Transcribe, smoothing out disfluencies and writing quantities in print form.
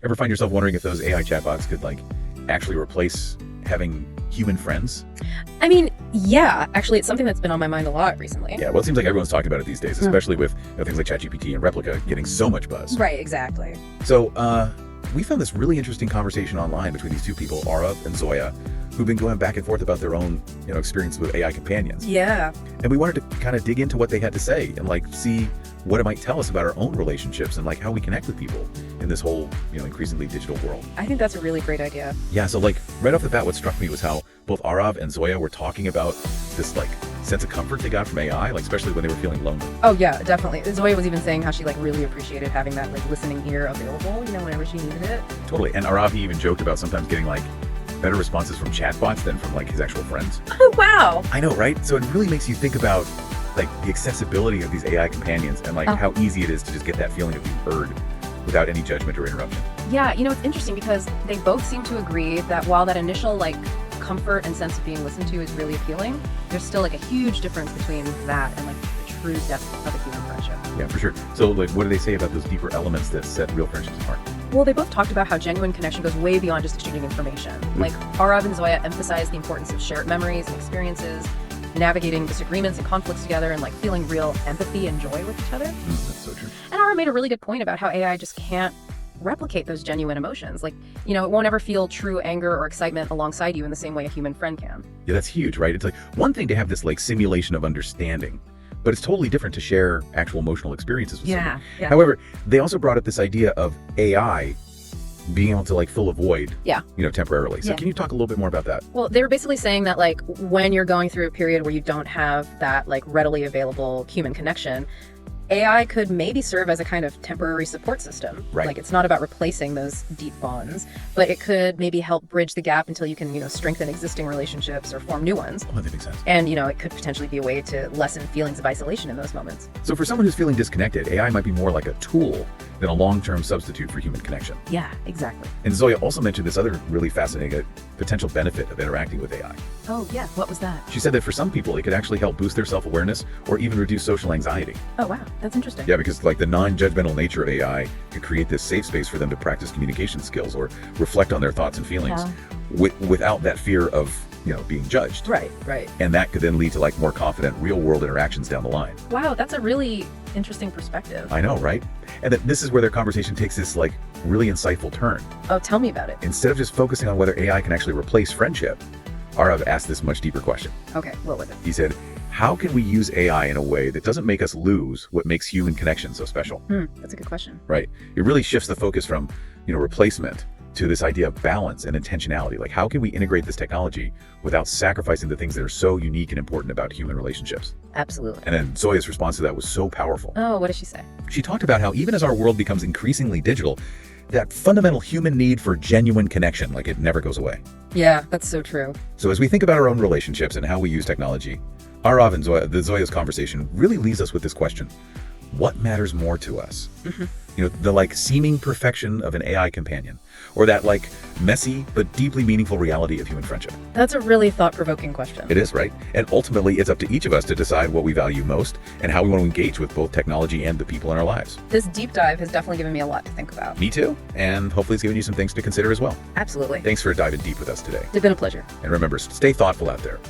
Ever find yourself wondering if those AI chatbots could like actually replace having human friends? I mean, yeah, actually, it's something that's been on my mind a lot recently. Yeah, well, it seems like everyone's talking about it these days, especially with things like ChatGPT and Replika getting so much buzz. Right, exactly. So we found this really interesting conversation online between these two people, Aarav and Zoya, who've been going back and forth about their own experience with AI companions. Yeah. And we wanted to kind of dig into what they had to say and like see what it might tell us about our own relationships and like how we connect with people in this whole increasingly digital world. I think that's a really great idea. Yeah, so like right off the bat, what struck me was how both Aarav and Zoya were talking about this like sense of comfort they got from AI, like especially when they were feeling lonely. Oh yeah, definitely. Zoya was even saying how she like really appreciated having that like listening ear available, whenever she needed it. Totally. And Aarav, he even joked about sometimes getting like better responses from chatbots than from like his actual friends. Oh wow. I know, right? So it really makes you think about like the accessibility of these AI companions and like how easy it is to just get that feeling of being heard without any judgment or interruption. Yeah, it's interesting because they both seem to agree that while that initial like comfort and sense of being listened to is really appealing, there's still like a huge difference between that and like the true depth of a human friendship. Yeah, for sure. So like what do they say about those deeper elements that set real friendships apart? Well, they both talked about how genuine connection goes way beyond just exchanging information. Like Aarav and Zoya emphasized the importance of shared memories and experiences, navigating disagreements and conflicts together, and like feeling real empathy and joy with each other. That's so true. And Aarav made a really good point about how AI just can't replicate those genuine emotions. Like, it won't ever feel true anger or excitement alongside you in the same way a human friend can. Yeah, that's huge, right? It's like one thing to have this like simulation of understanding, but it's totally different to share actual emotional experiences with someone. Yeah. However, they also brought up this idea of AI being able to like fill a void, temporarily. So can you talk a little bit more about that? Well, they were basically saying that like when you're going through a period where you don't have that like readily available human connection, AI could maybe serve as a kind of temporary support system. Right. Like it's not about replacing those deep bonds, but it could maybe help bridge the gap until you can, strengthen existing relationships or form new ones. Oh, that makes sense. And, it could potentially be a way to lessen feelings of isolation in those moments. So for someone who's feeling disconnected, AI might be more like a tool than a long-term substitute for human connection. Yeah, exactly. And Zoya also mentioned this other really fascinating potential benefit of interacting with AI. Oh, yeah. What was that? She said that for some people, it could actually help boost their self-awareness or even reduce social anxiety. Oh, wow. That's interesting. Yeah, because like the non-judgmental nature of AI could create this safe space for them to practice communication skills or reflect on their thoughts and feelings without that fear of, being judged. Right. And that could then lead to like more confident real-world interactions down the line. Wow, that's a really interesting perspective. I know, right? And that this is where their conversation takes this like really insightful turn. Oh, tell me about it. Instead of just focusing on whether AI can actually replace friendship, Aarav asked this much deeper question. Okay, what was it? He said, how can we use AI in a way that doesn't make us lose what makes human connection so special? That's a good question. Right. It really shifts the focus from, replacement to this idea of balance and intentionality. Like, how can we integrate this technology without sacrificing the things that are so unique and important about human relationships? Absolutely. And then Zoya's response to that was so powerful. Oh, what did she say? She talked about how even as our world becomes increasingly digital, that fundamental human need for genuine connection, like it never goes away. Yeah, that's so true. So as we think about our own relationships and how we use technology, Aarav and Zoya's conversation really leaves us with this question. What matters more to us? The like seeming perfection of an AI companion, or that like messy but deeply meaningful reality of human friendship? That's a really thought-provoking question. It is, right? And ultimately, it's up to each of us to decide what we value most and how we want to engage with both technology and the people in our lives. This deep dive has definitely given me a lot to think about. Me too. And hopefully it's given you some things to consider as well. Absolutely. Thanks for diving deep with us today. It's been a pleasure. And remember, stay thoughtful out there.